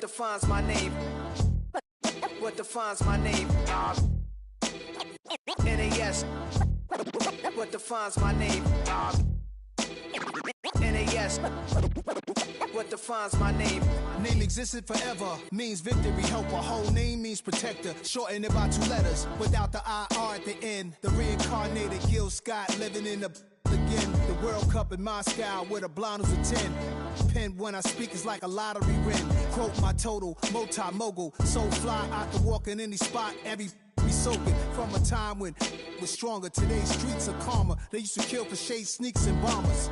What defines my name? What defines my name? NAS. What defines my name? NAS. What defines my name? Name existed forever, means victory, helper. Whole name means protector, shorten it by 2 letters, without the IR at the end. The reincarnated Gil Scott living in the again. The World Cup in Moscow with a blonde who's a 10. Pen when I speak is like a lottery win. Quote my total, multi-mogul, so fly I can walk in any spot, every be soaking from a time when was stronger. Today's streets are calmer. They used to kill for shade sneaks and bombers.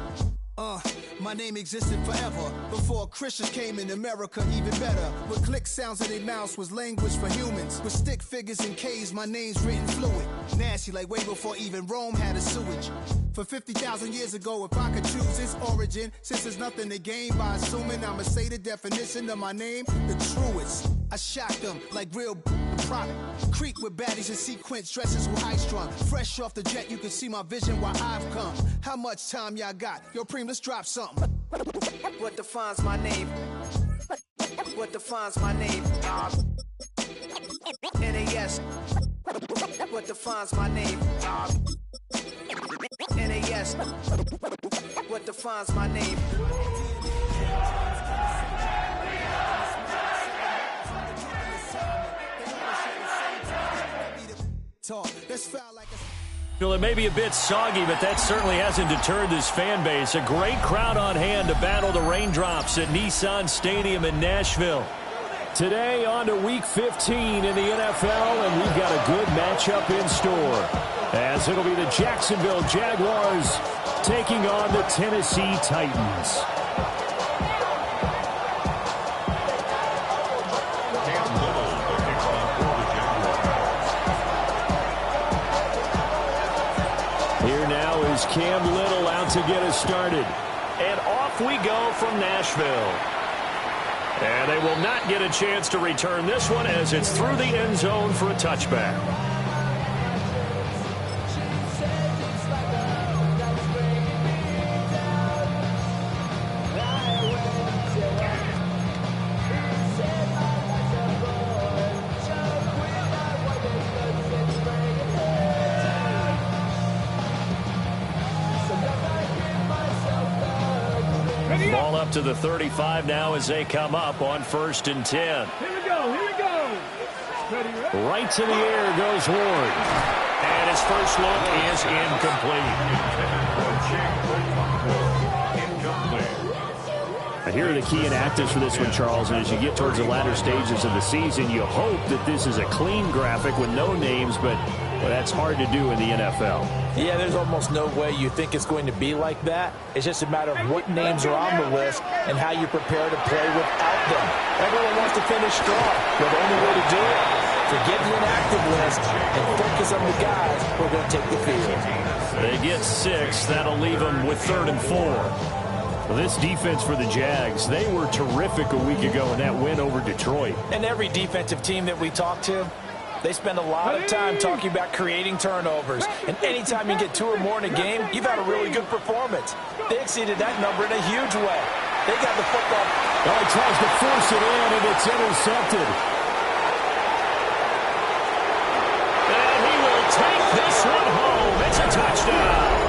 My name existed forever before Christians came in America, even better. With click sounds in their mouths was language for humans. With stick figures and K's, my name's written fluid. Nasty like way before even Rome had a sewage. For 50,000 years ago, if I could choose its origin, since there's nothing to gain by assuming I'ma say the definition of my name, the truest. I shocked them like real product. Creek with baddies in sequence, dresses with high strung. Fresh off the jet, you can see my vision while I've come. How much time y'all got? Yo, Preem, let's drop something. What defines my name? What defines my name? NAS. What defines my name? NAS. What defines my name? Well, it may be a bit soggy, but that certainly hasn't deterred this fan base. A great crowd on hand to battle the raindrops at Nissan Stadium in Nashville. Today on to Week 15 in the NFL, and we've got a good matchup in store, as it'll be the Jacksonville Jaguars taking on the Tennessee Titans. Here now is Cam Little out to get us started. And off we go from Nashville. And they will not get a chance to return this one as it's through the end zone for a touchback. Ball up to the 35 now as they come up on 1st and 10. Here we go, here we go. Right to the air goes Ward. And his first look is incomplete. Here are the key inactives for this one, Charles. And as you get towards the latter stages of the season, you hope that this is a clean graphic with no names, but that's hard to do in the NFL. Yeah, there's almost no way you think it's going to be like that. It's just a matter of what names are on the list and how you prepare to play without them. Everyone wants to finish strong. Well, the only way to do it, forget the inactive list and focus on the guys who are going to take the field. They get 6. That'll leave them with 3rd and 4. Well, this defense for the Jags, they were terrific a week ago in that win over Detroit. And every defensive team that we talk to, they spend a lot of time talking about creating turnovers. And anytime you get 2 or more in a game, you've had a really good performance. They exceeded that number in a huge way. They got the football. Oh, he tries to force it in, and it's intercepted. And he will take this one home. It's a touchdown.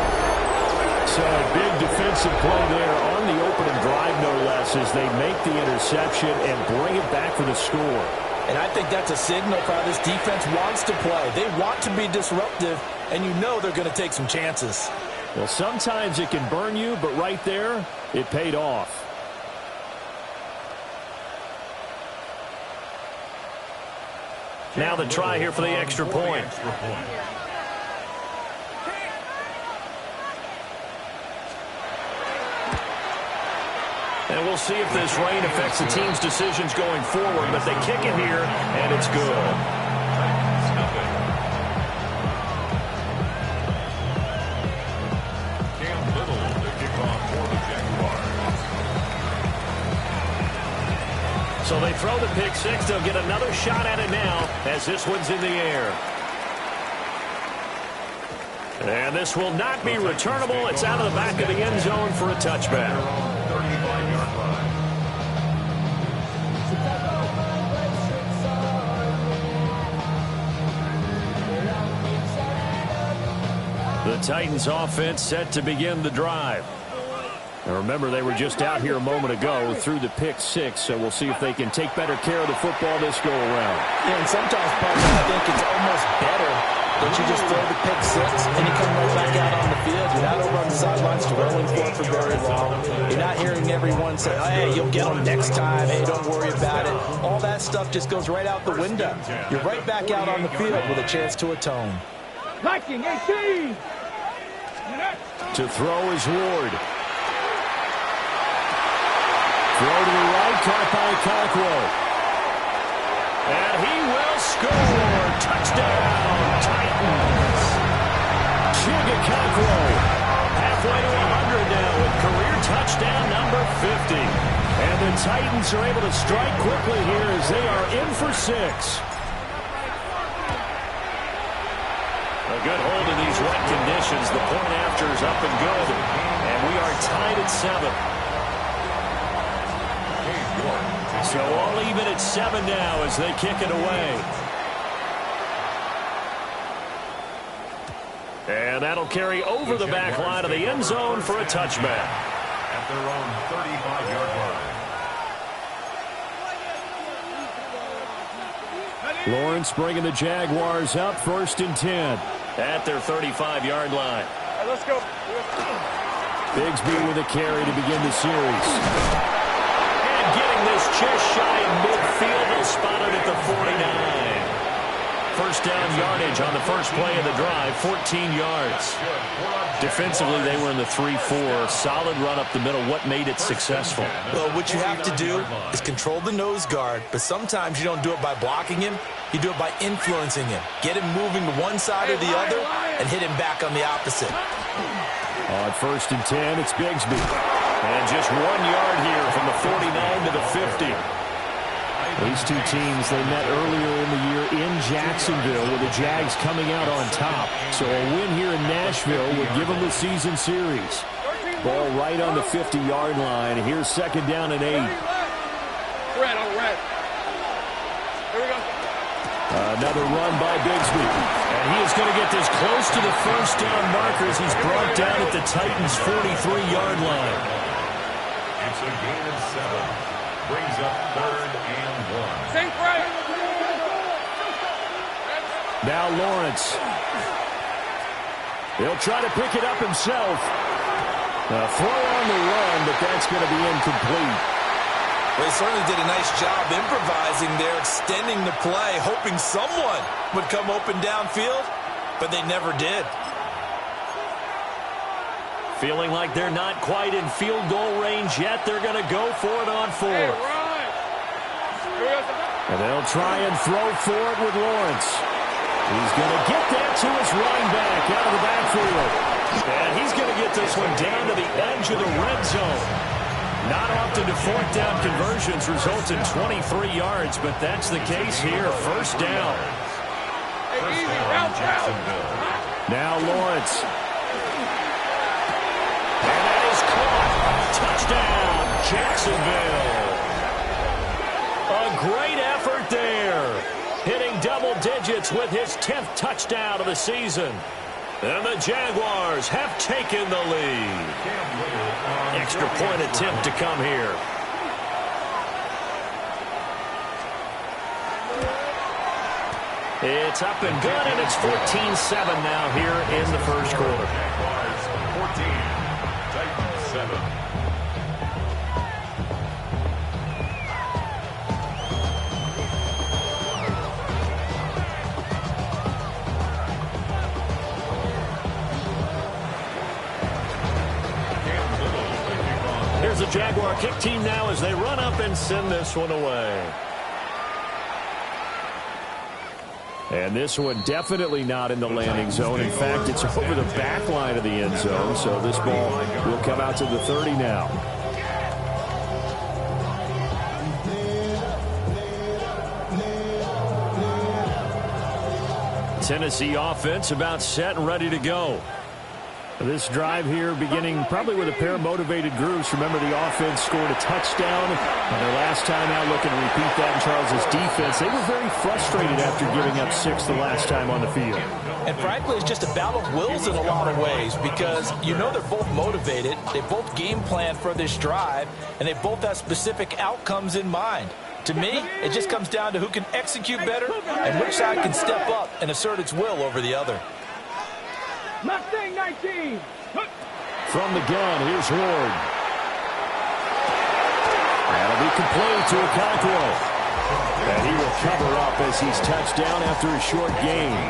So a big defensive play there on the opening drive, no less, as they make the interception and bring it back for the score. And I think that's a signal for how this defense wants to play. They want to be disruptive, and you know they're going to take some chances. Well, sometimes it can burn you, but right there, it paid off. Now the try here for the extra point. And we'll see if this rain affects the team's decisions going forward, but they kick it here, and it's good. Cam Little to kick off for the Jaguars. So they throw the pick 6. They'll get another shot at it now as this one's in the air. And this will not be returnable. It's out of the back of the end zone for a touchback. 35-yard line. Titans offense set to begin the drive. Now remember, they were just out here a moment ago through the pick six, so we'll see if they can take better care of the football this go around. Yeah, and sometimes, partner, I think it's almost better that you just throw the pick six and you come right back out on the field. You're not over on the sidelines dwelling for very long. You're not hearing everyone say, oh, hey, you'll get them next time. Hey, don't worry about it. All that stuff just goes right out the window. You're right back out on the field with a chance to atone. Liking 18. To throw is Ward. Throw to the right, caught by Conquo. And he will score. Touchdown, Titans. Conquo halfway to 100 now with career touchdown number 50. And the Titans are able to strike quickly here as they are in for 6. A good hold in these wet conditions. The point after is up and good. And we are tied at 7. So all even at 7 now as they kick it away. And that'll carry over the back line of the end zone for a touchback. At their own 35-yard line. Lawrence bringing the Jaguars up, 1st and 10 at their 35-yard line. Right, let's go. Bigsby with a carry to begin the series. Getting this just shy of midfield, they'll spot it at the 49. First down yardage on the first play of the drive, 14 yards. Defensively, they were in the 3-4. Solid run up the middle. What made it successful? Well, what you have to do is control the nose guard, but sometimes you don't do it by blocking him. You do it by influencing him. Get him moving to one side or the other and hit him back on the opposite. On 1st and 10, it's Bigsby. And just 1 yard here from the 49 to the 50. These two teams, they met earlier in the year in Jacksonville with the Jags coming out on top. So a win here in Nashville would give them the season series. Ball right on the 50-yard line. Here's 2nd down and 8. Red on red. Here we go. Another run by Bigsby. And he is going to get this close to the first down marker as he's brought down at the Titans' 43-yard line. It's a gain of 7. Brings up 3rd and 1. Sink right. Now Lawrence. He'll try to pick it up himself. A throw on the run, but that's going to be incomplete. Well, he certainly did a nice job improvising there, extending the play, hoping someone would come open downfield, but they never did. Feeling like they're not quite in field goal range yet. They're going to go for it on 4th. And they'll try and throw for it with Lawrence. He's going to get that to his running back out of the backfield. And he's going to get this one down to the edge of the red zone. Not often do 4th down conversions result in 23 yards, but that's the case here. 1st down. Now Lawrence. And that is caught. Touchdown, Jacksonville. A great effort there. Hitting double digits with his 10th touchdown of the season. And the Jaguars have taken the lead. Extra point attempt to come here. It's up and good, and it's 14-7 now here in the first quarter. Jaguars 14, Titans 7. Here's the Jaguar kick team now as they run up and send this one away. And this one definitely not in the landing zone. In fact, it's over the back line of the end zone, so this ball will come out to the 30 now. Tennessee offense about set and ready to go. This drive here beginning probably with a pair of motivated groups. Remember, the offense scored a touchdown on their last time out. Looking to repeat that in Charles' defense. They were very frustrated after giving up 6 the last time on the field. And frankly, it's just a battle of wills in a lot of ways because you know they're both motivated. They both game plan for this drive, and they both have specific outcomes in mind. To me, it just comes down to who can execute better and which side can step up and assert its will over the other. Mustang 19. From the gun, here's Ward. That'll be complete to Okonkwo. And he will cover up as he's touched down after a short gain.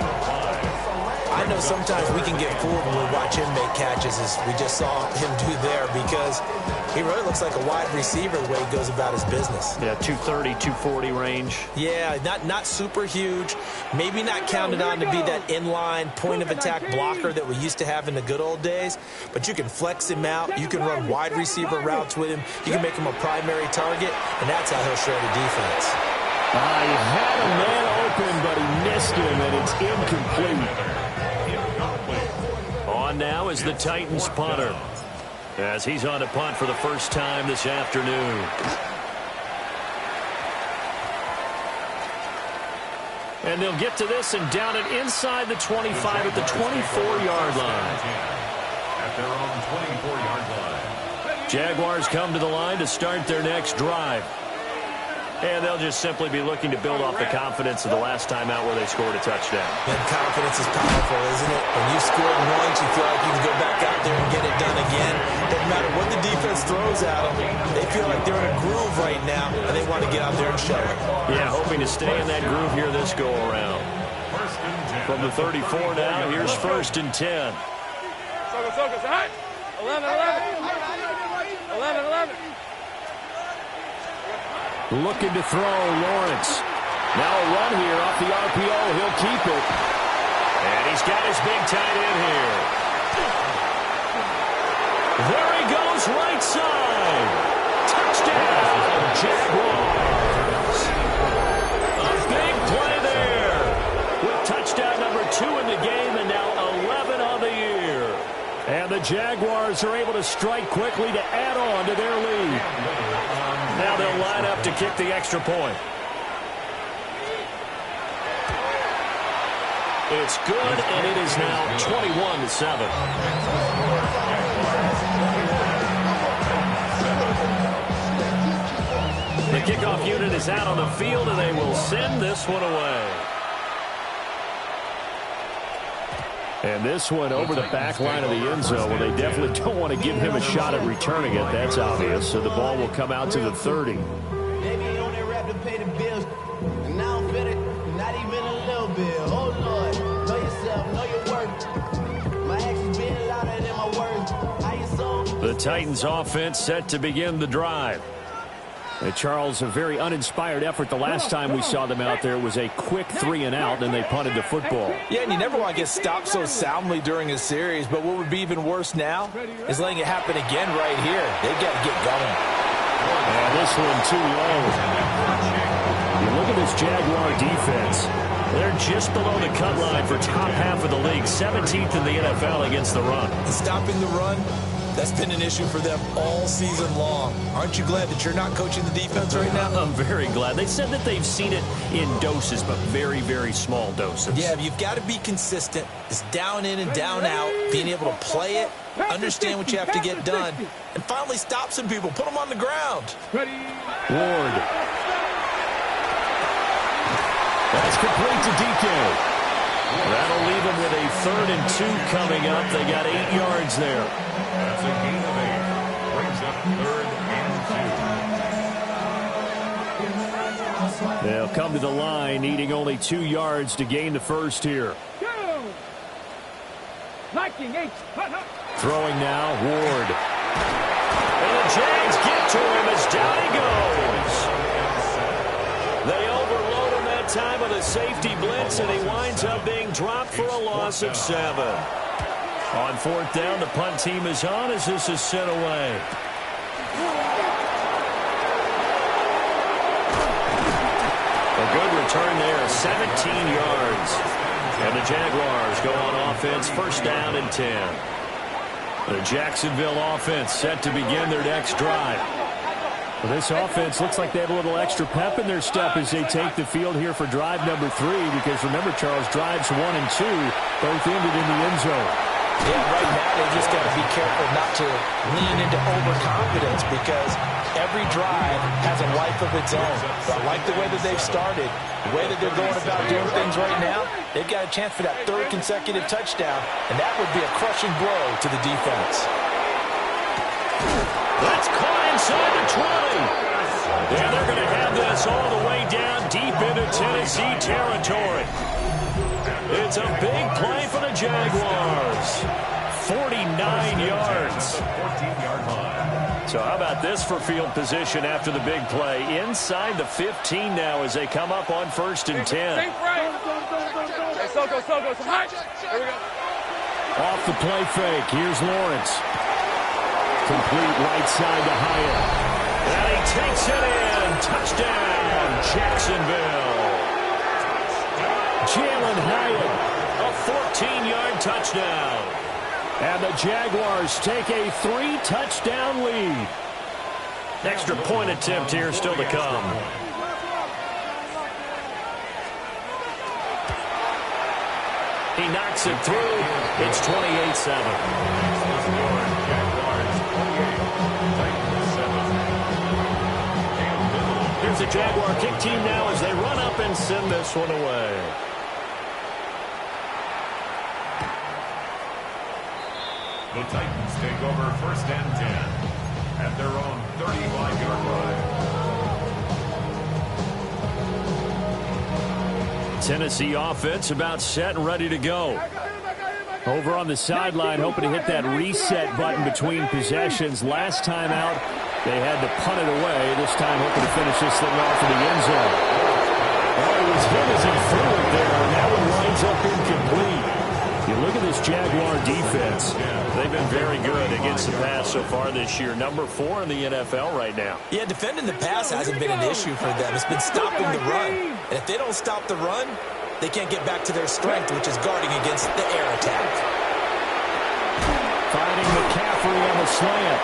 I know sometimes we can get fooled when we watch him make catches, as we just saw him do there, because he really looks like a wide receiver the way he goes about his business. Yeah, 230, 240 range. Yeah, not super huge. Maybe not counted on to be that inline point-of-attack blocker that we used to have in the good old days, but you can flex him out. You can run wide receiver routes with him. You can make him a primary target, and that's how he'll shred a defense. He had a man open, but he missed him, and it's incomplete. On now is the Titans punter, as he's on to punt for the first time this afternoon. And they'll get to this and down it inside the 25 at the 24-yard line. At their own 24-yard line. Jaguars come to the line to start their next drive. And they'll just simply be looking to build off the confidence of the last time out where they scored a touchdown. And confidence is powerful, isn't it? When you've scored once, you feel like you can go back out there and get it done again. Doesn't matter what the defense throws at them. They feel like they're in a groove right now, and they want to get out there and show it. Yeah, hoping to stay in that groove here this go-around. From the 34 now, here's 1st and 10. 11. 11. Looking to throw, Lawrence. Now a run here off the RPO. He'll keep it. And he's got his big tight end here. There he goes, right side. Touchdown, Jaguars. A big play there. With touchdown number 2 in the game and now 11 on the year. And the Jaguars are able to strike quickly to add on to their lead. Now they'll line up to kick the extra point. It's good, and it is now 21-7. The kickoff unit is out on the field, and they will send this one away. And this one over the back line of the end zone, where they definitely don't want to give him a shot at returning it. That's obvious. So the ball will come out to the 30. Maybe you only rap to pay the bills, and now I'm better, not even a little bit. Oh, Lord, know yourself, know your worth. My actions being louder than my words. How you sold? The Titans offense set to begin the drive. Charles, a very uninspired effort. The last time we saw them out there was a quick 3 and out, and they punted the football. Yeah, and you never want to get stopped so soundly during a series, but what would be even worse now is letting it happen again right here. They've got to get going. And this one too low. You look at this Jaguar defense. They're just below the cut line for top half of the league, 17th in the NFL against the run. And stopping the run, that's been an issue for them all season long. Aren't you glad that you're not coaching the defense right now? I'm very glad. They said that they've seen it in doses, but very, very small doses. Yeah, you've got to be consistent. It's down in and down out, being able to play it, understand what you have to get done, and finally stop some people, put them on the ground. Ward. That's complete to DK. That'll leave them with a 3rd and 2 coming up. They got 8 yards there. That's a gain of 8. Brings up 3rd and 2. They'll come to the line, needing only 2 yards to gain the first here. Throwing now, Ward. And the Jags get to him as down he goes. They overload him that time with a safety blitz, and he winds up being dropped for a loss of 7. On 4th down, the punt team is on as this is sent away. A good return there, 17 yards. And the Jaguars go on offense, 1st down and 10. The Jacksonville offense set to begin their next drive. Well, this offense looks like they have a little extra pep in their step as they take the field here for drive number 3, because remember, Charles, drives 1 and 2 both ended in the end zone. Yeah, right now they just got to be careful not to lean into overconfidence, because every drive has a life of its own. But I like the way that they've started, the way that they're going about doing things right now. They've got a chance for that 3rd consecutive touchdown, and that would be a crushing blow to the defense. That's caught inside the 20. Yeah, they're going to have this all the way down deep into Tennessee territory. It's a big play for the Jaguars. 49 yards. 14-yard line. So how about this for field position after the big play? Inside the 15 now as they come up on 1st and 10. Think right. Hey, Soko, some height. There we go. Off the play fake, here's Lawrence. Complete right side to Hyatt. And he takes it in. Touchdown, Jacksonville. Jalen Hyatt, a 14-yard touchdown. And the Jaguars take a 3-touchdown lead. Extra point attempt here still to come. He knocks it through. It's 28-7. Here's the Jaguar kick team now as they run up and send this one away. The Titans take over 1st and 10 at their own 35-yard line. Tennessee offense about set and ready to go. Over on the sideline, hoping to hit that reset button between possessions. Last time out, they had to punt it away. This time, hoping to finish this thing off in the end zone. Oh, it was him as he threw it there, and that one winds up incomplete. You look at this Jaguar defense. They've been very good against the pass so far this year. Number 4 in the NFL right now. Yeah, defending the pass hasn't been an issue for them. It's been stopping the run. And if they don't stop the run, they can't get back to their strength, which is guarding against the air attack. Finding McCaffrey on the slant.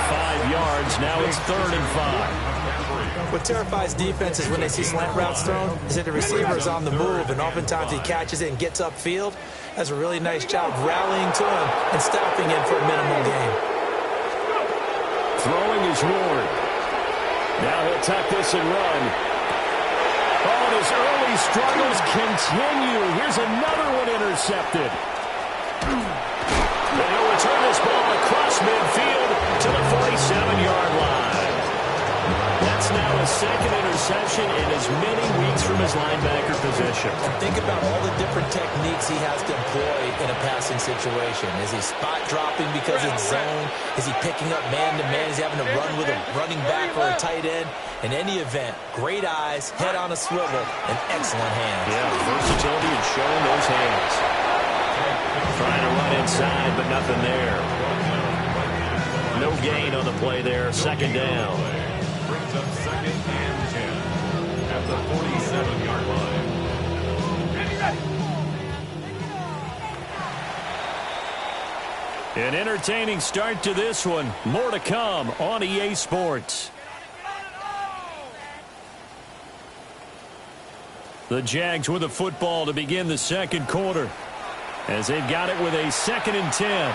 5 yards. Now it's 3rd and 5. What terrifies defenses when they see slant routes thrown is that the receiver is on the move, and oftentimes he catches it and gets upfield. Does a really nice job rallying to him and stopping him for a minimal gain. Throwing is Ward. Now he'll tuck this and run. Oh, and his early struggles continue. Here's another one intercepted. And he'll return this ball across midfield to the 47-yard line. That's now his 2nd interception in as many weeks from his linebacker position. And think about all the different techniques he has to employ in a passing situation. Is he spot dropping because it's zone? Is he picking up man-to-man? Is he having to run with a running back or a tight end? In any event, great eyes, head on a swivel, and excellent hands. Yeah, versatility and showing those hands. Trying to run inside, but nothing there. No gain on the play there. 2nd down. Brings up 2nd and 10 at the 47-yard line. An entertaining start to this one. More to come on EA Sports. The Jags with the football to begin the 2nd quarter, as they've got it with a 2nd and 10.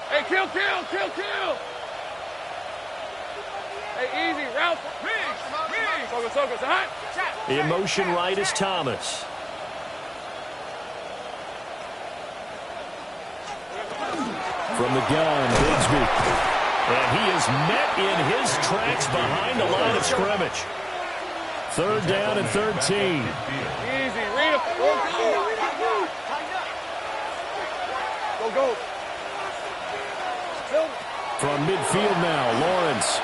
Hey, kill. Hey, easy, route. Soko, say hi. In motion right is Thomas. From the gun, Bigsby. And he is met in his tracks behind the line of scrimmage. 3rd down and 13. Easy, real. Go. From midfield now, Lawrence.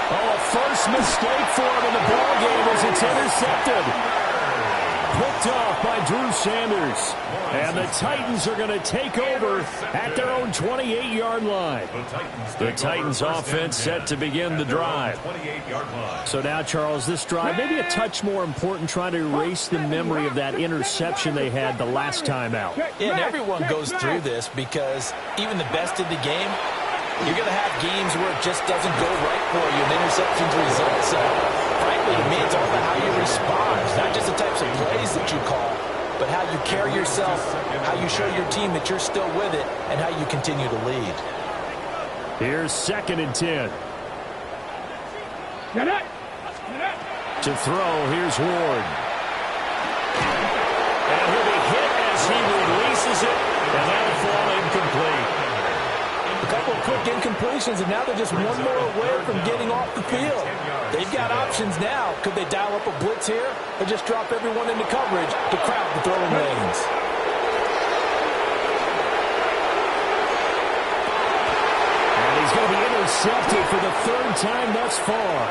Oh, a first mistake for him in the ball game as it's intercepted. picked off by Drew Sanders. And the Titans are going to take over at their own 28-yard line. The Titans offense set to begin the drive. So now, Charles, this drive maybe a touch more important, trying to erase the memory of that interception they had the last time out. Yeah, and everyone goes through this because even the best in the game, you're going to have games where it just doesn't go right for you and interceptions result. So, frankly, to me, it's all about how you respond. It's not just the types of plays that you call, but how you carry yourself, how you show your team that you're still with it, and how you continue to lead. Here's 2nd and 10. To throw, here's Ward. And he'll be hit as he releases it, and that'll fall incomplete. A couple of quick incompletions, and now they're just one more away from getting off the field. They've got options now. Could they dial up a blitz here or just drop everyone into coverage to crowd the throwing lanes? And he's going to be intercepted for the 3rd time thus far.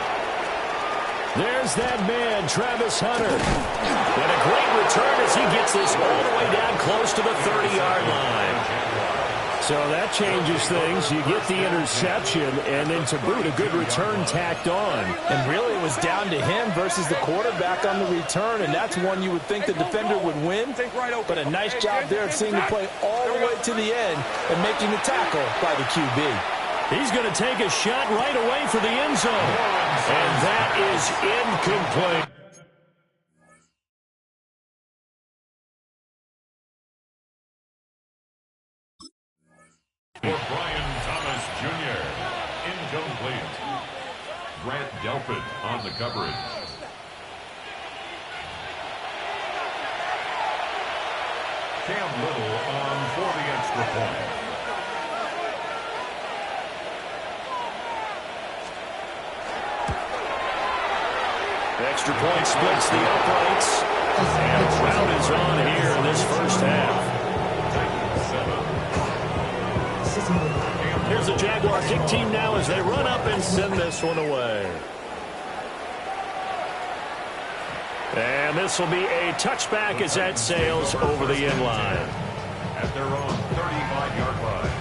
There's that man, Travis Hunter. And a great return as he gets this all the way down close to the 30-yard line. So that changes things. You get the interception, and then to boot, a good return tacked on. And really, it was down to him versus the quarterback on the return, and that's one you would think the defender would win. But a nice job there of seeing the play all the way to the end and making the tackle by the QB. He's going to take a shot right away for the end zone. And that is incomplete. For Brian Thomas Jr., incomplete. Grant Delpit on the coverage. Cam Little on for the extra point. Extra point splits the uprights. And a crowd is on here in this first half. Here's the Jaguar kick team now as they run up and send this one away. And this will be a touchback as that sails over the end line. At their own 35-yard line.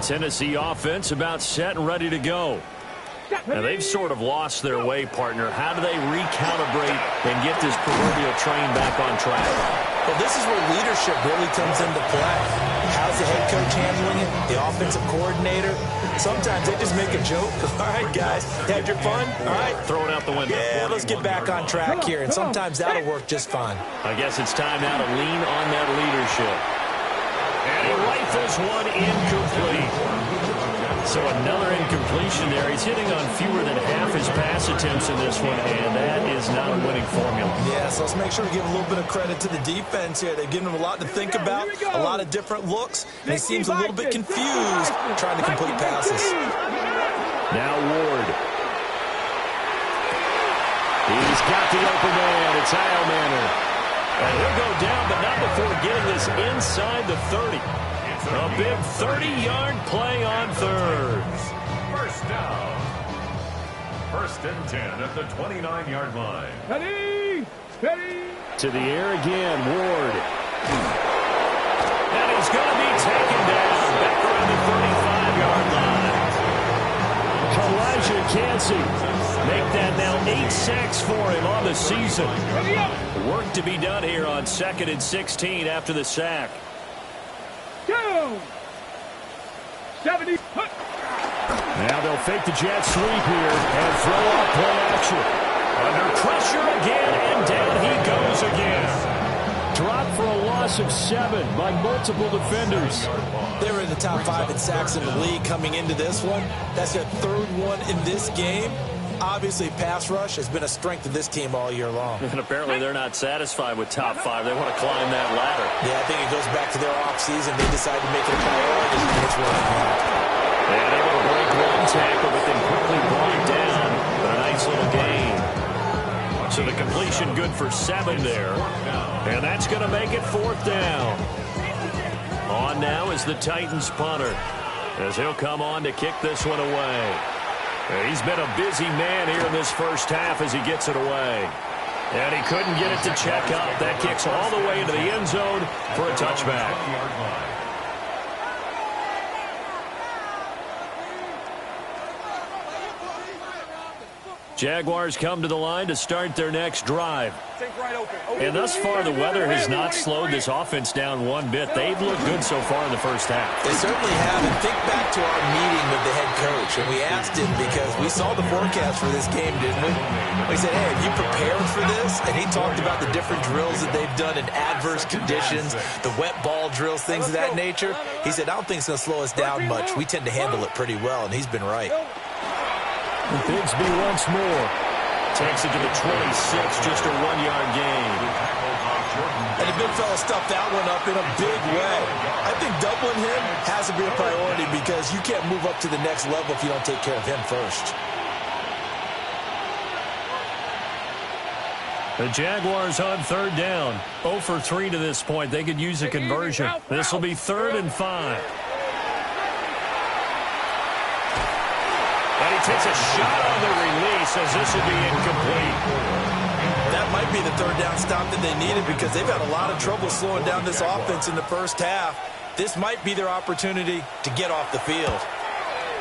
Tennessee offense about set and ready to go. Now, they've sort of lost their way, partner. How do they recalibrate and get this proverbial train back on track? Well, this is where leadership really comes into play. How's the head coach handling it? The offensive coordinator? Sometimes they just make a joke. All right, guys, had your fun? All right. Throw it out the window. Yeah, let's get back on track here. And sometimes that'll work just fine. I guess it's time now to lean on that leadership. And he rifles one incomplete. So another incompletion there. He's hitting on fewer than half his pass attempts in this one, and that is not a winning formula. Yeah, so let's make sure we give a little bit of credit to the defense here. They've given him a lot to think about, a lot of different looks, and he seems a little bit confused trying to complete passes. Now Ward. He's got the open man. It's Manor. And he'll go down, but not before getting this inside the 30. A big 30-yard play on third. First down. 1st and 10 at the 29-yard line. Ready. To the air again, Ward. And he's going to be taken down back around the 35-yard line. Kalijah Kancey make that now 8 sacks for him on the season. Work to be done here on 2nd and 16 after the sack. 70. Now they'll fake the jet sweep here and throw off play action. Under pressure again, and down he goes again. Dropped for a loss of 7 by multiple defenders. They were in the top 5 in sacks in the league coming into this one. That's their 3rd one in this game. Obviously, pass rush has been a strength of this team all year long. And apparently they're not satisfied with top 5. They want to climb that ladder. Yeah, I think it goes back to their offseason. They decided to make it a priority, and it's working out. And able to break one tackle, but then quickly brought down. But a nice little gain. So the completion good for 7 there. And that's going to make it 4th down. On now is the Titans punter, as he'll come on to kick this one away. He's been a busy man here in this first half as he gets it away. And he couldn't get it to check up. That kicks all the way into the end zone for a touchback. Jaguars come to the line to start their next drive. And thus far, the weather has not slowed this offense down one bit. They've looked good so far in the first half. They certainly have. And think back to our meeting with the head coach. And we asked him because we saw the forecast for this game, didn't we? We said, hey, have you prepared for this? And he talked about the different drills that they've done in adverse conditions, the wet ball drills, things of that nature. He said, I don't think it's going to slow us down much. We tend to handle it pretty well, and he's been right. Bigsby once more. Takes it to the 26, just a 1-yard gain. And the big fella stuffed that one up in a big way. I think doubling him has to be a priority because you can't move up to the next level if you don't take care of him first. The Jaguars on third down. 0 for 3 to this point. They could use a conversion. This will be 3rd and 5. And he takes a shot on the release as this will be incomplete. That might be the third down stop that they needed because they've had a lot of trouble slowing down this offense in the first half. This might be their opportunity to get off the field.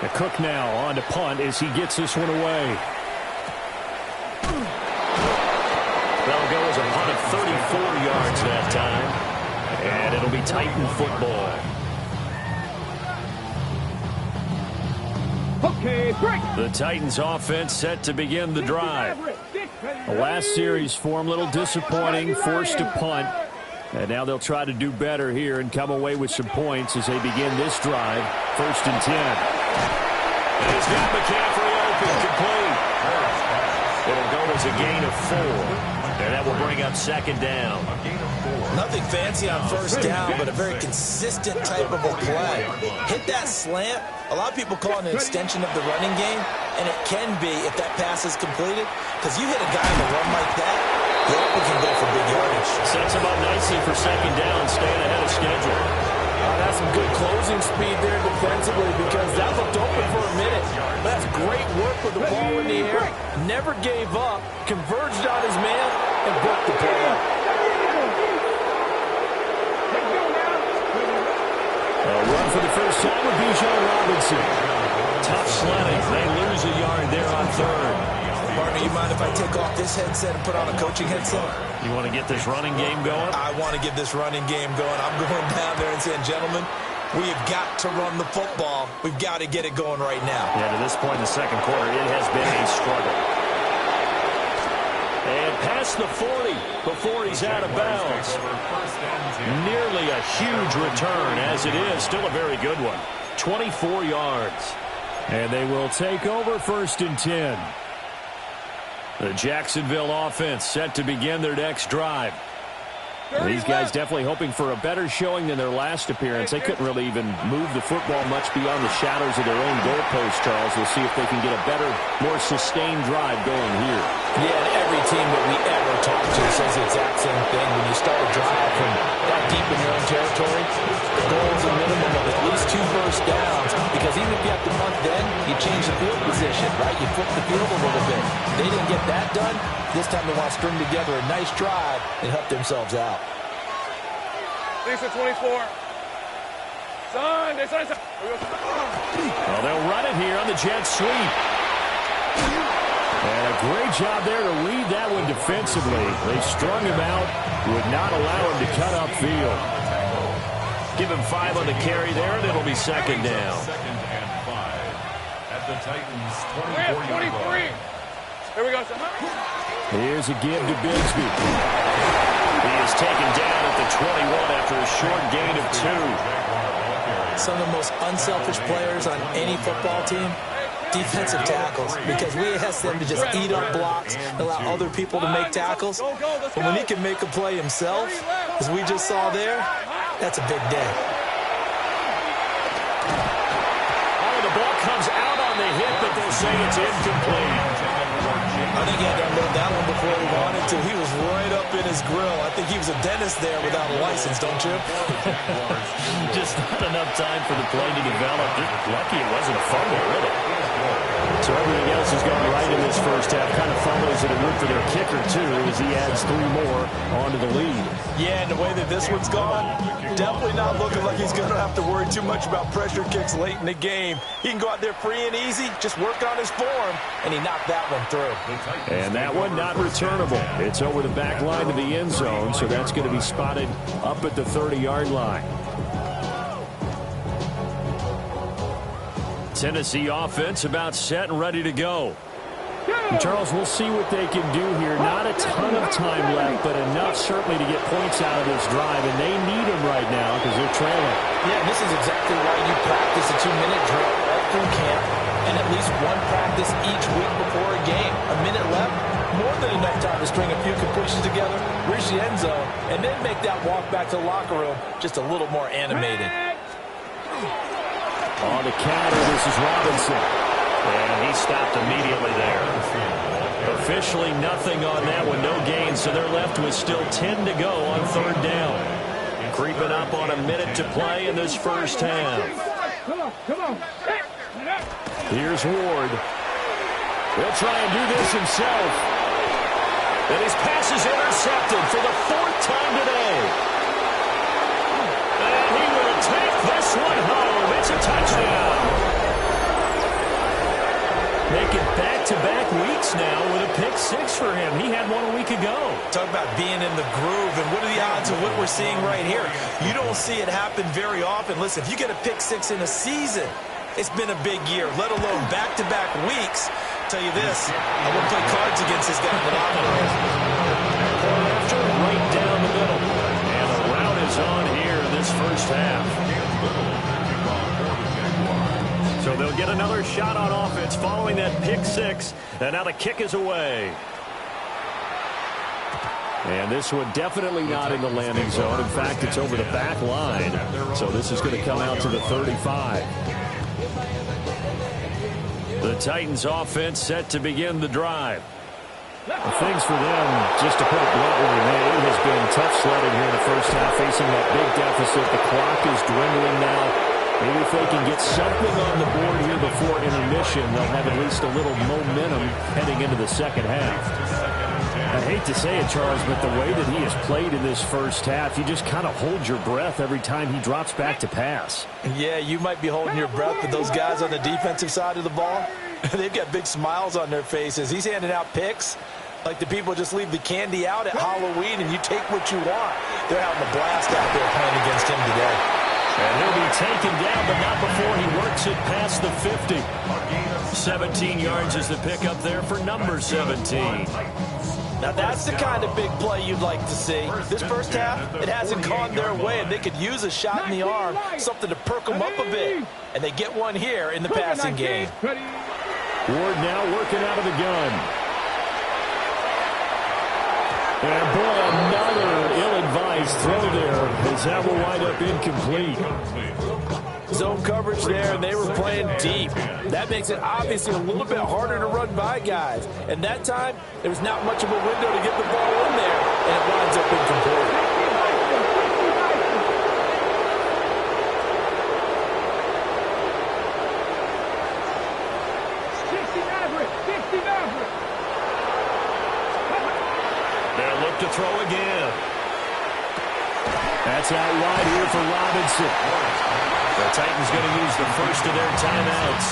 The Cook now on to punt as he gets this one away. That'll go as a punt of 34 yards that time. And it'll be Titan football. Okay, break. The Titans offense set to begin the drive. The last series for them, a little disappointing, forced to punt. And now they'll try to do better here and come away with some points as they begin this drive. 1st and 10. And he's got McCaffrey open, complete. It'll go as a gain of 4. And that will bring up 2nd down. Nothing fancy on first down, but a very consistent type of a play. Hit that slant. A lot of people call it an extension of the running game, and it can be if that pass is completed. Because you hit a guy in a run like that, you often can go for big yardage. Sets him up nicely for 2nd down, staying ahead of schedule. That's some good closing speed there defensively because that looked open for a minute. That's great work with the ball in the air. Never gave up, converged on his man, and broke the play up. A run for the first time with Bijan Robinson. Tough sledding. They lose a yard there on 3rd. Partner, you mind if I take off this headset and put on a coaching headset? You want to get this running game going? I want to get this running game going. I'm going down there and saying, gentlemen, we have got to run the football. We've got to get it going right now. Yeah, to this point in the second quarter, it has been a struggle. And past the 40 before he's out of bounds. Nearly a huge return as it is. Still a very good one. 24 yards. And they will take over 1st and 10. The Jacksonville offense set to begin their next drive. These guys definitely hoping for a better showing than their last appearance. They couldn't really even move the football much beyond the shadows of their own goalpost, Charles. We'll see if they can get a better, more sustained drive going here. Yeah, and every team that we ever talk to says the exact same thing. When you start a drive from that deep in your own territory, the goal is a minimum of at least 2 first downs because even if you have to punt then, you change the field position, right? You flip the field a little bit. They didn't get that done. This time they want to string together a nice drive and help themselves out. Lisa 24. Son. Well, they'll run it here on the jet sweep. And a great job there to read that one defensively. They strung him out, would not allow him to cut upfield. Give him 5 on the carry there, and it'll be 2nd down. 2nd and 5 at the Titans' 23. 24-yard line. Here we go, son. Here's a give to Bigsby. He is taken down at the 21 after a short gain of 2. Some of the most unselfish players on any football team, defensive tackles, because we ask them to just eat up blocks and allow other people to make tackles. But when he can make a play himself, as we just saw there, that's a big day. Oh, the ball comes out on the hit, but they'll say it's incomplete. I think he had to unload that one before he wanted to. He was right up in his grill. I think he was a dentist there without a license, don't you? Just not enough time for the play to develop. Lucky it wasn't a fumble, really. So everything else has gone right in this first half. Kind of follows it a win for their kicker, too, as he adds 3 more onto the lead. Yeah, and the way that this one's gone, definitely not looking like he's going to have to worry too much about pressure kicks late in the game. He can go out there free and easy, just work on his form, and he knocked that one through. And that one not returnable. It's over the back line to the end zone, so that's going to be spotted up at the 30-yard line. Tennessee offense about set and ready to go. And Charles, we'll see what they can do here. Not a ton of time left, but enough certainly to get points out of this drive, and they need them right now because they're trailing. Yeah, and this is exactly why you practice a 2-minute drill all through camp and at least one practice each week before a game. A minute left, more than enough time to string a few completions together, reach the end zone, and then make that walk back to the locker room just a little more animated. On the counter, this is Robinson. And he stopped immediately there. Officially nothing on that one, no gain, so they're left with still 10 to go on 3rd down. Creeping up on a minute to play in this first half. Here's Ward. He'll try and do this himself. And his pass is intercepted for the 4th time today. And he will take this one home. It's a touchdown. Making back-to-back weeks now with a pick-6 for him. He had one a week ago. Talk about being in the groove, and what are the odds of what we're seeing right here? You don't see it happen very often. Listen, if you get a pick-6 in a season, it's been a big year, let alone back-to-back weeks. I'll tell you this, I wouldn't play cards against this guy in the locker room. After right down the middle. And the route is on here in this first half. So they'll get another shot on offense following that pick-6. And now the kick is away. And this one definitely not in the landing zone. In fact, it's over the back line. So this is going to come out to the 35. The Titans offense set to begin the drive. Things for them, just to put it bluntly, it has been tough sledding here in the first half, facing that big deficit. The clock is dwindling now. Maybe if they can get something on the board here before intermission, they'll have at least a little momentum heading into the second half. I hate to say it, Charles, but the way that he has played in this first half, you just kind of hold your breath every time he drops back to pass. Yeah, you might be holding your breath, but those guys on the defensive side of the ball, they've got big smiles on their faces. He's handing out picks like the people just leave the candy out at Halloween and you take what you want. They're having a blast out there playing against him today. And he'll be taken down, but not before he works it past the 50. 17 yards is the pickup there for number 17. Now that's the kind of big play you'd like to see. This first half, it hasn't gone their way, and they could use a shot in the arm, something to perk them up a bit. And they get one here in the passing game. Ward now working out of the gun. And boy, another ill-advised throw there, as that will wind up incomplete. Zone coverage there, and they were playing deep. That makes it obviously a little bit harder to run by guys. And that time, there was not much of a window to get the ball in there, and it winds up incomplete. They'll look to throw again. That's out wide here for Robinson. The Titans going to use the first of their timeouts,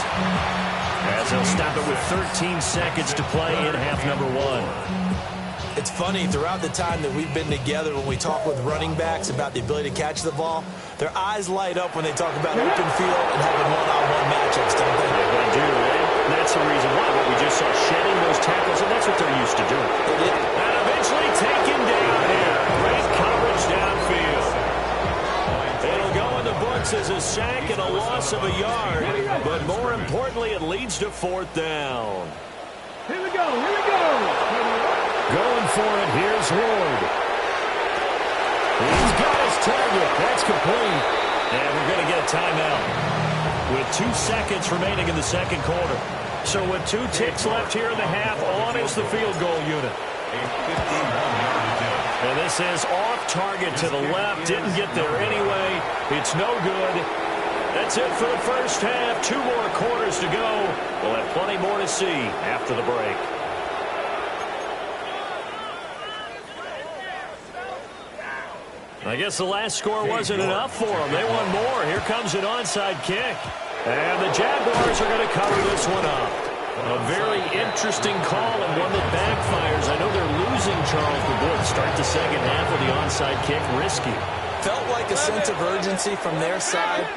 as they'll stop it with 13 seconds to play in half number 1. It's funny, throughout the time that we've been together, when we talk with running backs about the ability to catch the ball, their eyes light up when they talk about open field and having one-on-one matchups, don't they? They do, and that's the reason why. What we just saw, shedding those tackles, and that's what they're used to doing. And eventually taken down here. Great coverage downfield. It'll go in the books as a sack and a loss of a yard, but more importantly, it leads to 4th down. Here we go, here we go. Going for it, here's Ward. He's got his target. That's complete. And we're going to get a timeout with 2 seconds remaining in the second quarter. So with 2 ticks left here in the half, on is the field goal unit. And this is off target to the left. Didn't get there anyway. It's no good. That's it for the first half. 2 more quarters to go. We'll have plenty more to see after the break. I guess the last score wasn't enough for them. They want more. Here comes an onside kick. And the Jaguars are going to cover this one up. A very interesting call and one that backfires. I know they're losing Charles, but boy, to start the second half with the onside kick, risky. Felt like a sense of urgency from their side,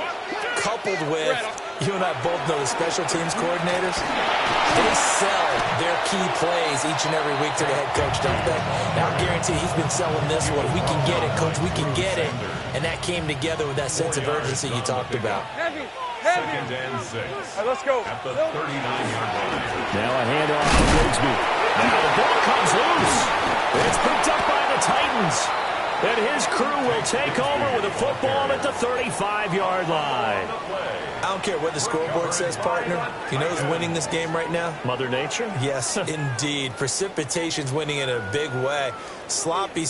coupled with, you and I both know the special teams coordinators, they sell their key plays each and every week to the head coach, don't they? Now, I guarantee he's been selling this one. We can get it, coach, we can get it. And that came together with that sense of urgency you talked about. Second and 6. Right, let's go. At the 39-yard line. Now a handoff to Grigsby. Now the ball comes loose. It's picked up by the Titans. And his crew will take over with a football at the 35-yard line. I don't care what the scoreboard says, partner. You know who's winning this game right now? Mother Nature? Yes, indeed. Precipitation's winning in a big way. Sloppy.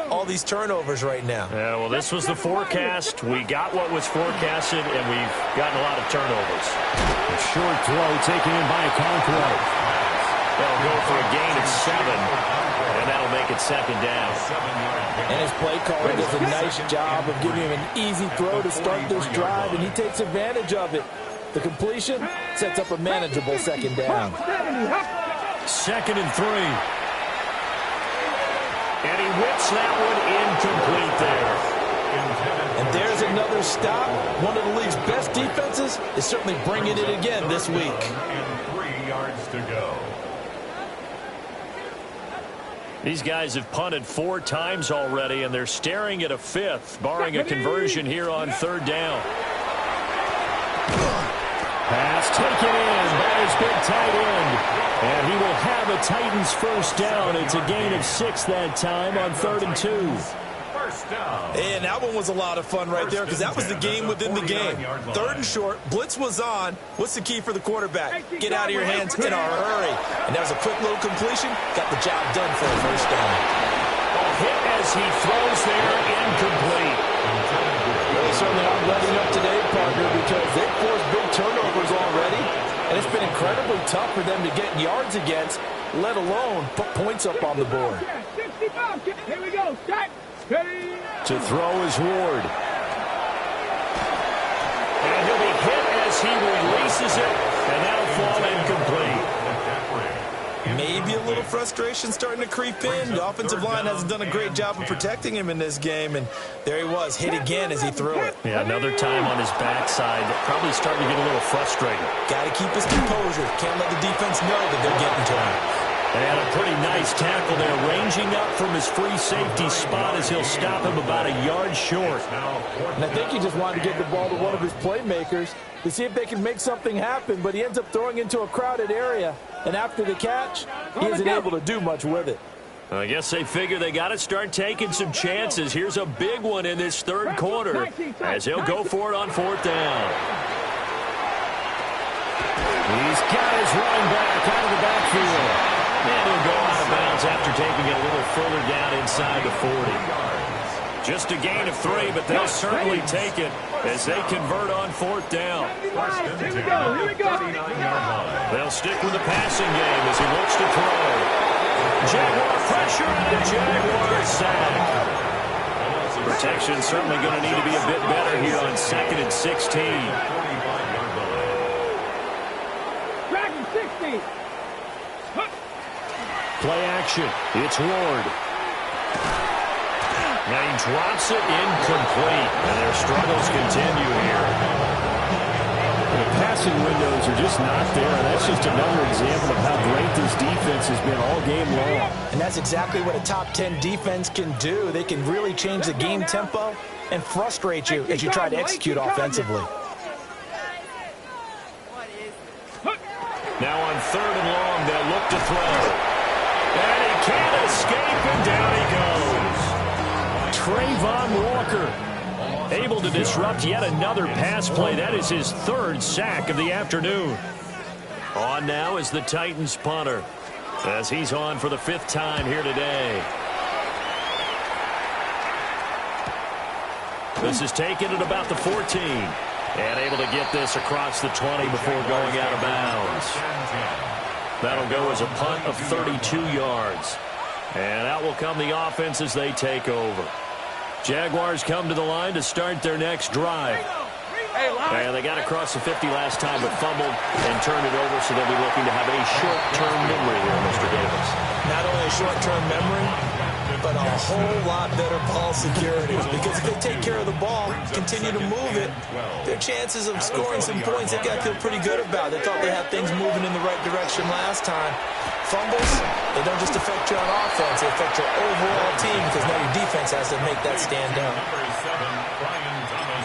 All these turnovers right now. Yeah, well, this was the forecast. We got what was forecasted, and we've gotten a lot of turnovers. A short throw taken in by Conqueror. They'll go for a gain of 7, and that'll make it second down. And his play caller does a nice job of giving him an easy throw to start this drive, and he takes advantage of it. The completion sets up a manageable second down. 2nd and 3. And he whips that one incomplete there. And there's another stop. One of the league's best defenses is certainly bringing it again this week. And 3 yards to go. These guys have punted 4 times already, and they're staring at a 5th, barring a conversion here on 3rd down. Pass taken in by his big tight end. And he will have a Titans first down. It's a gain of 6 that time on 3rd and 2. First down. And that one was a lot of fun right there because that was the game within the game. 3rd and short, blitz was on. What's the key for the quarterback? Get out of your hands in a hurry. And that was a quick little completion. Got the job done for a first down. A hit as he throws there, incomplete. Well, certainly not letting up today, partner, because they've forced big turnovers already. And it's been incredibly tough for them to get yards against, let alone put points up on the board. Here we go. Start. To throw is Ward. And he'll be hit as he releases it, and that'll fall incomplete. Maybe a little frustration starting to creep in. The offensive line hasn't done a great job of protecting him in this game, and there he was, hit again as he threw it. Yeah, another time on his backside, probably starting to get a little frustrated. Got to keep his composure. Can't let the defense know that they're getting to him. And a pretty nice tackle there, ranging up from his free safety spot as he'll stop him about a yard short. And I think he just wanted to get the ball to one of his playmakers to see if they can make something happen, but he ends up throwing into a crowded area. And after the catch, he isn't able to do much with it. I guess they figure they got to start taking some chances. Here's a big one in this 3rd quarter as he'll go for it on 4th down. He's got his running back out of the backfield. And he'll go out of bounds after taking it a little further down inside the 40. Just a gain of 3, but they'll certainly take it as they convert on 4th down. Here we go. They'll stick with the passing game as he looks to throw. Jaguar pressure and a Jaguar sack. Protection certainly going to need to be a bit better here on 2nd and 16. Dragon 60. Play action. It's Ward. And he drops it incomplete. And their struggles continue here. The passing windows are just not there. And that's just another example of how great this defense has been all game long. And that's exactly what a top 10 defense can do. They can really change the game tempo and frustrate you as you try to execute offensively. Now on 3rd and long, they'll look to throw. And he can't escape, and down he goes. Trayvon Walker able to disrupt yet another pass play. That is his 3rd sack of the afternoon. On now is the Titans punter as he's on for the 5th time here today. This is taken at about the 14. And able to get this across the 20 before going out of bounds. That'll go as a punt of 32 yards. And out will come the offense as they take over. Jaguars come to the line to start their next drive. And they got across the 50 last time, but fumbled and turned it over, so they'll be looking to have a short-term memory here, Mr. Davis. Not only a short-term memory, but a whole lot better ball security. Because if they take care of the ball, continue to move it, their chances of scoring some points, they've got to feel pretty good about. They thought they had things moving in the right direction last time. Fumbles, they don't just affect you on offense, they affect your overall team, because now your defense has to make that stand up.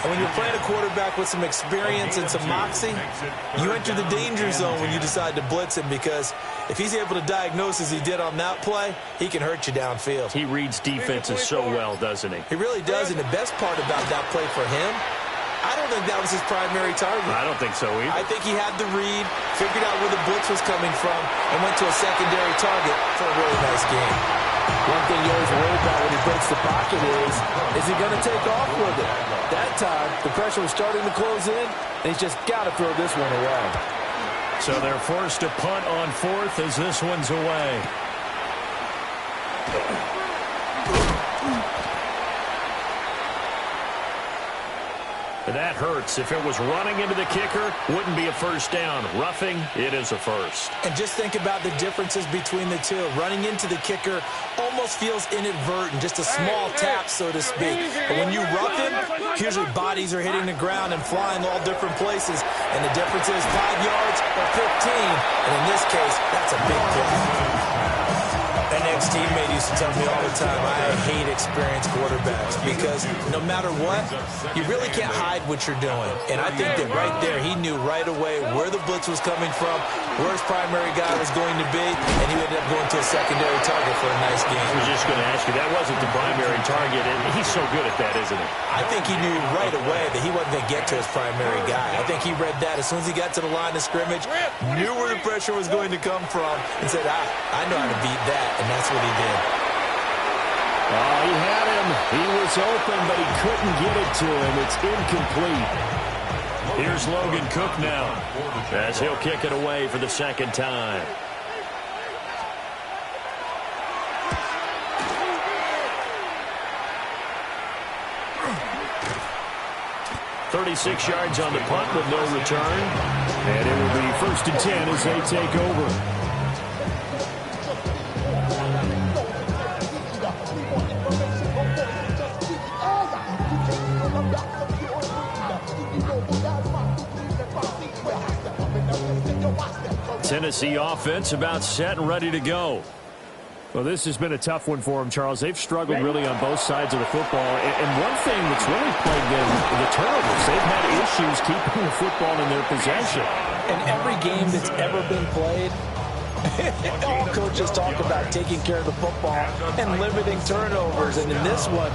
And when you're playing a quarterback with some experience and some moxie, you enter the danger zone when you decide to blitz him, because if he's able to diagnose as he did on that play, he can hurt you downfield. He reads defenses so well, doesn't he? He really does, and the best part about that play for him, I don't think that was his primary target. I don't think so either. I think he had the read, figured out where the blitz was coming from, and went to a secondary target for a really nice game. One thing you always worry about when he breaks the pocket is he going to take off with it? That time, the pressure was starting to close in, and he's just got to throw this one away. So they're forced to punt on fourth as this one's away. That hurts. If it was running into the kicker, wouldn't be a first down. Roughing, it is a first. And just think about the differences between the two. Running into the kicker almost feels inadvertent, just a small tap, so to speak. But when you rough him, usually bodies are hitting the ground and flying all different places. And the difference is 5 yards or 15. And in this case, that's a big play. An ex-teammate used to tell me all the time, I hate experienced quarterbacks because no matter what, you really can't hide what you're doing. And I think that right there, he knew right away where the blitz was coming from, where his primary guy was going to be, and he ended up going to a secondary target for a nice game. I was just going to ask you, that wasn't the primary target, and he's so good at that, isn't he? I think he knew right away that he wasn't going to get to his primary guy. I think he read that as soon as he got to the line of scrimmage, knew where the pressure was going to come from, and said, I know how to beat that. And that's what he did. Oh, he had him. He was open, but he couldn't get it to him. It's incomplete. Here's Logan Cook now, as he'll kick it away for the second time. "36 yards on the punt with no return. And it will be 1st and 10 as they take over. Tennessee offense about set and ready to go. Well, this has been a tough one for them, Charles. They've struggled really on both sides of the football. And one thing that's really plagued them, the turnovers. They've had issues keeping the football in their possession. In every game that's ever been played, all coaches talk about taking care of the football and limiting turnovers. And in this one,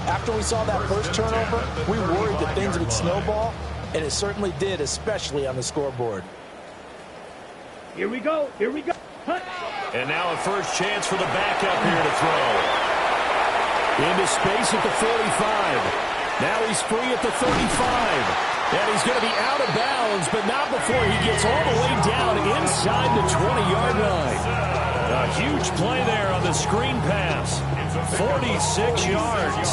after we saw that first turnover, we worried that things would snowball, and it certainly did, especially on the scoreboard. Here we go. Here we go. And now a first chance for the backup here to throw. Into space at the 45. Now he's free at the 35. And he's going to be out of bounds, but not before he gets all the way down inside the 20-yard line. A huge play there on the screen pass. 46 yards.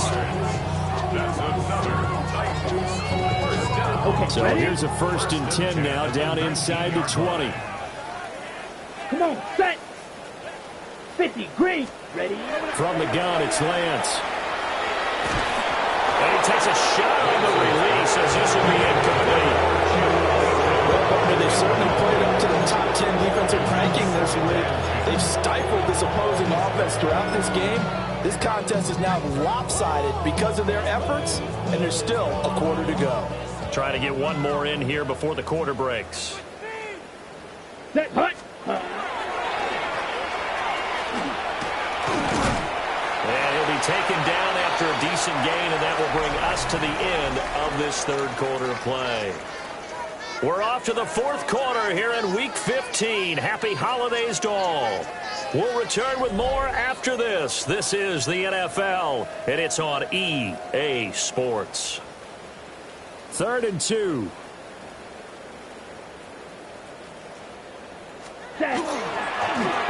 So here's a 1st and 10 now, down inside the 20. Come on, set. 50, green, ready. From the gun, it's Lance. And he takes a shot on the release as this will be incomplete. Well, they've certainly played up to the top 10 defensive ranking this week. They've stifled this opposing offense throughout this game. This contest is now lopsided because of their efforts, and there's still a quarter to go. Trying to get one more in here before the quarter breaks. Set, hut. And he'll be taken down after a decent gain, and that will bring us to the end of this third quarter play. We're off to the fourth quarter here in Week 15. Happy holidays to all. We'll return with more after this. This is the NFL, and it's on EA Sports. 3rd and 2.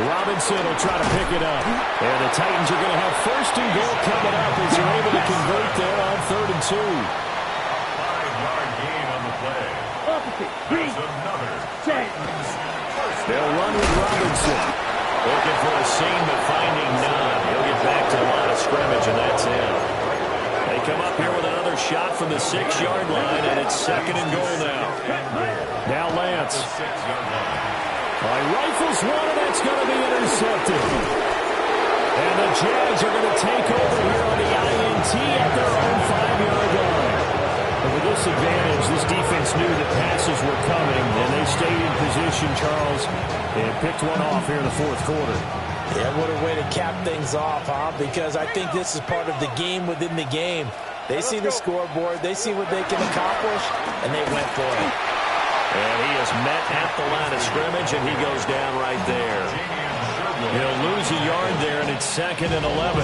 Robinson will try to pick it up. And the Titans are going to have 1st and goal coming up as they're able to convert there on 3rd and 2. 5-yard gain on the play. That's another. They'll run with Robinson. Looking for a seam, but finding none. He'll get back to the line of scrimmage, and that's it. They come up here with another shot from the 6-yard line, and it's 2nd and goal now. Now Lance. Rifles one, and that's going to be intercepted. And the Jags are going to take over here on the INT at their own 5-yard line. And with this advantage, this defense knew that passes were coming, and they stayed in position, Charles, and picked one off here in the 4th quarter. Yeah, what a way to cap things off, huh? Because I think this is part of the game within the game. They see the scoreboard, they see what they can accomplish, and they went for it. And he is met at the line of scrimmage, and he goes down right there. He'll lose a yard there, and it's 2nd and 11.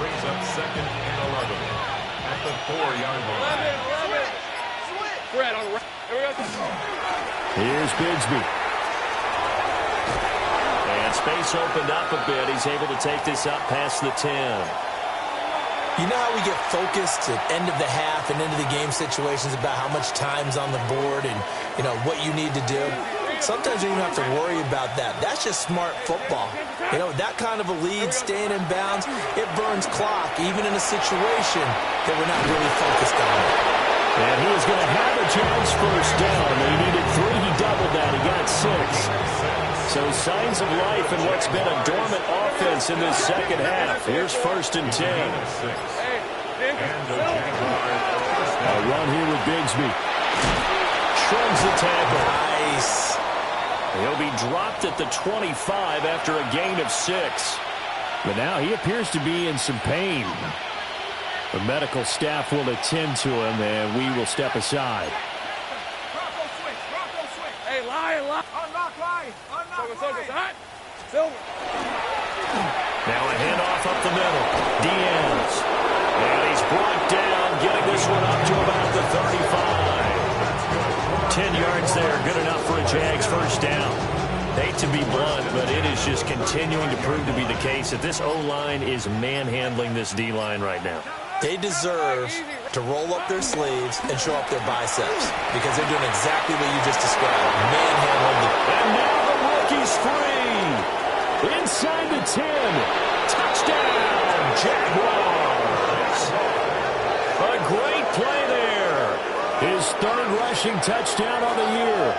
Brings up 2nd and 11 at the 4-yard line. 11. Fred on the right. Here we go. Here's Bigsby. And space opened up a bit. He's able to take this up past the 10. You know how we get focused at end of the half and into the game situations about how much time's on the board and, you know, what you need to do? Sometimes you don't even have to worry about that. That's just smart football. You know, that kind of a lead, staying in bounds, it burns clock, even in a situation that we're not really focused on. And he is going to have a chance first down. He needed 3. He doubled that. He got 6. So signs of life in what's been a dormant offense in this 2nd half. Here's 1st and 10. A run here with Bigsby. Shrugs the tackle. Nice. He'll be dropped at the 25 after a gain of 6. But now he appears to be in some pain. The medical staff will attend to him, and we will step aside. Hey, Lion. Unlock Lion. Silver. Now a handoff up the middle. Diaz. And he's brought down, getting this one up to about the 35. 10 yards there, good enough for a Jags first down. Hate to be blunt, but it is just continuing to prove to be the case that this O-line is manhandling this D-line right now. They deserve to roll up their sleeves and show up their biceps because they're doing exactly what you just described. Manhandling. And now the rookie's free. Inside the 10. Touchdown, Jaguars. A great play there. His 3rd rushing touchdown on the year.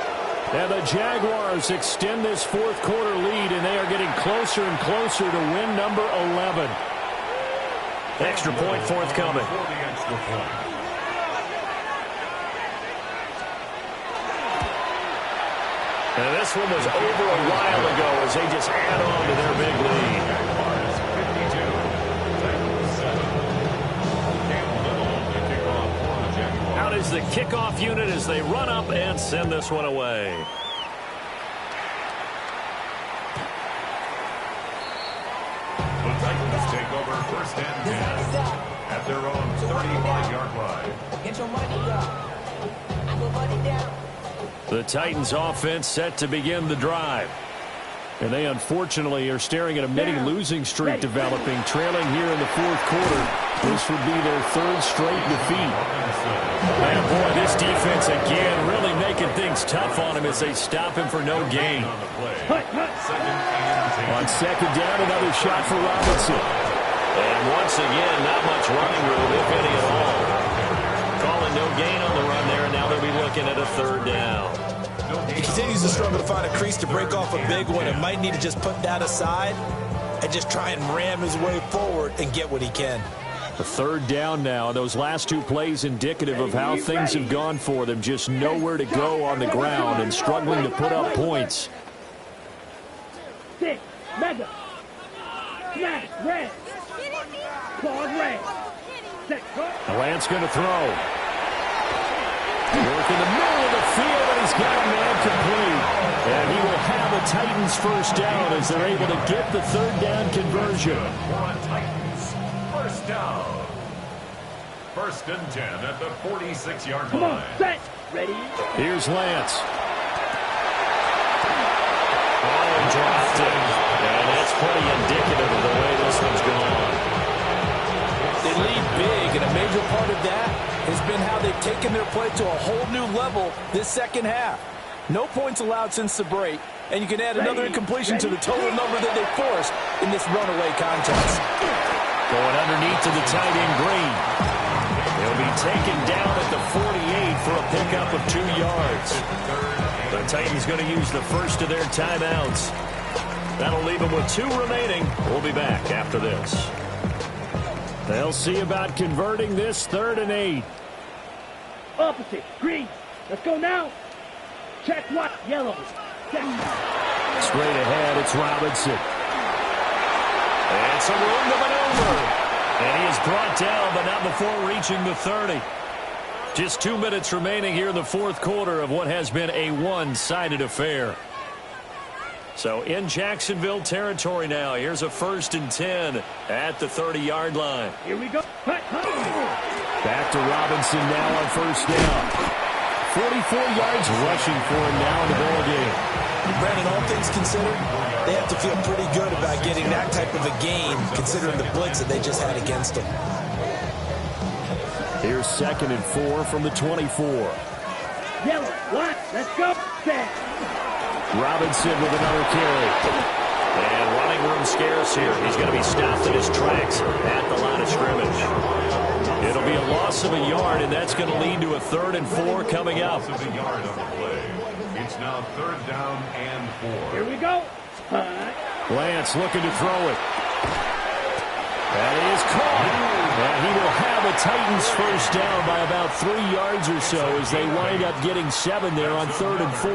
And the Jaguars extend this 4th quarter lead, and they are getting closer and closer to win number 11. Extra point forthcoming. And this one was over a while ago as they just add on to their big lead. Out is the kickoff unit as they run up and send this one away. The Titans take over 1st and 10 at their own 35-yard line. Get your money up. I go money down. The Titans offense set to begin the drive. And they unfortunately are staring at a mini losing streak developing, trailing here in the 4th quarter. This would be their 3rd straight defeat. And boy, this defense again really making things tough on him as they stop him for no gain. On 2nd down, another shot for Robinson. And once again, not much running room, if any at all. Calling no gain on the run there, and now they'll be looking at a 3rd down. He continues to struggle to find a crease to break off a big one and might need to just put that aside and just try and ram his way forward and get what he can. A 3rd down now. Those last 2 plays indicative of how things have gone for them. Just nowhere to go on the ground and struggling to put up points. Six, mega, smash, red, claws red. Lance going to throw. Work in the middle of the field, and he's got a man complete. And he will have a Titans first down as they're able to get the 3rd down conversion. Titans first down. First and 10 at the 46-yard Come line. on, set, ready. Here's Lance. Oh, dropped it. And that's pretty indicative of the way this one's gone. They lead big, and a major part of that has been how they've taken their play to a whole new level this second half. No points allowed since the break, and you can add another incompletion to the total number that they forced in this runaway contest. Going underneath to the tight end Green. He'll be taken down at the 48 for a pickup of 2 yards. The Titans going to use the first of their timeouts. That'll leave them with 2 remaining. We'll be back after this. They'll see about converting this 3rd and 8. Opposite, green. Let's go now. Check what? Yellow. Check. Straight ahead, it's Robinson. And some room to maneuver. And he is brought down, but not before reaching the 30. Just 2 minutes remaining here in the 4th quarter of what has been a one-sided affair. So in Jacksonville territory now. Here's a 1st and 10 at the 30-yard line. Here we go. Back to Robinson now on 1st down. 44 yards rushing for him now in the ball game. Brandon, all things considered, they have to feel pretty good about getting that type of a game, considering the blitz that they just had against them. Here's 2nd and 4 from the 24. Yellow, what? Let's go. Set. Robinson with another carry. And running room scarce here. He's going to be stopped in his tracks at the line of scrimmage. It'll be a loss of a yard, and that's going to lead to a 3rd and 4 coming up. Loss of a yard on the play. It's now 3rd down and 4. Here we go. Lance looking to throw it. That is caught. And he will have a Titans first down by about 3 yards or so as they wind up getting 7 there on 3rd and 4.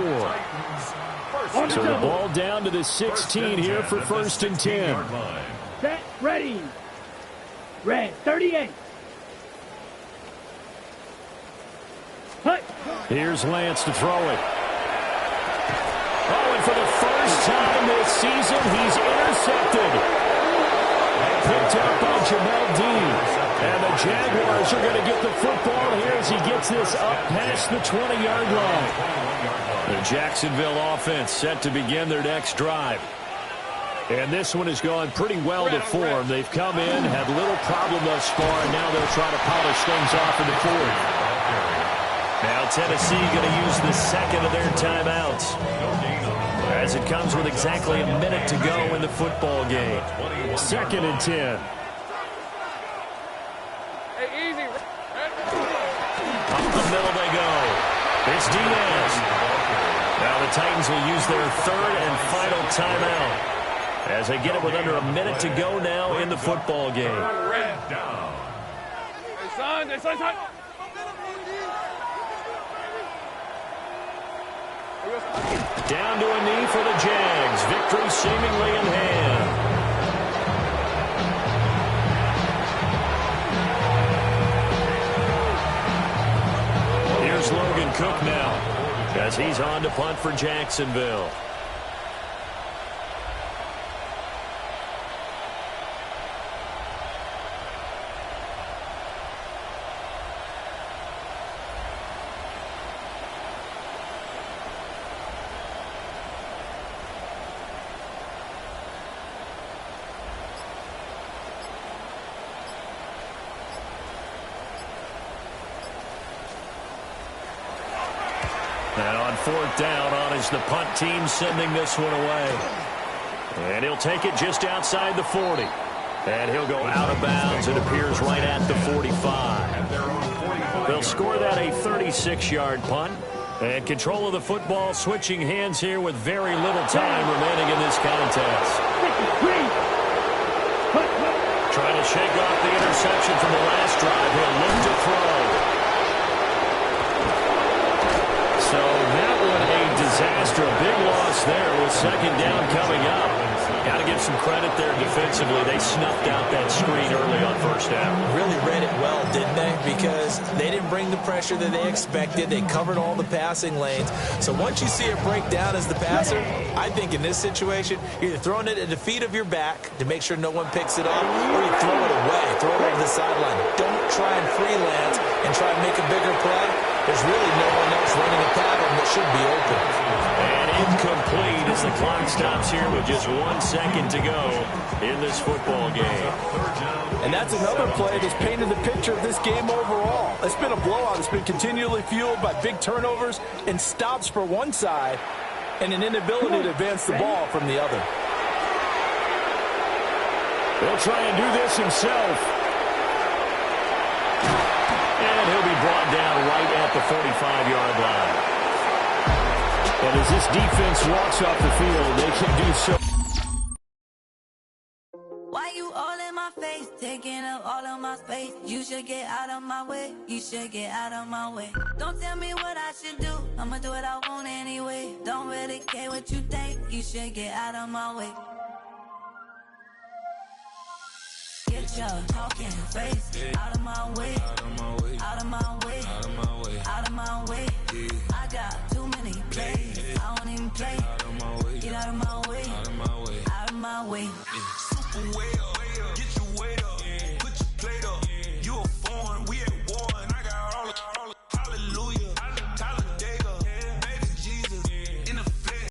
So the ball down to the 16 here for 1st and 10. Set, ready. Red, 38. Hut. Here's Lance to throw it. Oh, and for the first time this season, he's intercepted. Picked up by Jamel Dean. And the Jaguars are going to get the football here as he gets this up past the 20-yard line. The Jacksonville offense set to begin their next drive. And this one has gone pretty well to form. They've come in, had little problem thus far, and now they'll try to polish things off in the 4th. Now Tennessee going to use the 2nd of their timeouts as it comes with exactly a minute to go in the football game. 2nd and 10. Hey, easy. Up the middle they go. It's Diaz. Now the Titans will use their 3rd and final timeout as they get it with under a minute to go now in the football game. Hey, son. Down to a knee for the Jags. Victory seemingly in hand. Here's Logan Cook now as he's on to punt for Jacksonville. And on 4th down, on is the punt team sending this one away. And he'll take it just outside the 40. And he'll go out of bounds. It appears right at the 45. They'll score that a 36-yard punt. And control of the football switching hands here with very little time remaining in this contest. Trying to shake off the interception from the last drive. He'll look to throw. So that one a disaster. A big loss there with 2nd down coming up. Got to give some credit there defensively. They snuffed out that screen early on first down. Really read it well, didn't they? Because they didn't bring the pressure that they expected. They covered all the passing lanes. So once you see it break down as the passer, I think in this situation, you're either throwing it at the feet of your back to make sure no one picks it up, or you throw it away, throw it over the sideline. Don't try and freelance and try and make a bigger play. There's really no one else running a pattern that should be open. And incomplete as the clock stops here with just 1 second to go in this football game. And that's another play that's painted the picture of this game overall. It's been a blowout. It's been continually fueled by big turnovers and stops for one side and an inability to advance the ball from the other. He'll try and do this himself. And he'll be brought down right at the 45-yard line. But as this defense walks off the field, they can do so. Why you all in my face, taking up all of my space? You should get out of my way. You should get out of my way. Don't tell me what I should do. I'ma do what I want anyway. Don't really care what you think. You should get out of my way. Get your talking face out of my way. Out of my way. Out of my way. Out of my way. Out of my way. I got too many plays. I don't even play. Out of my way. Get out of my way. Out of my way. Out of my way. Super well.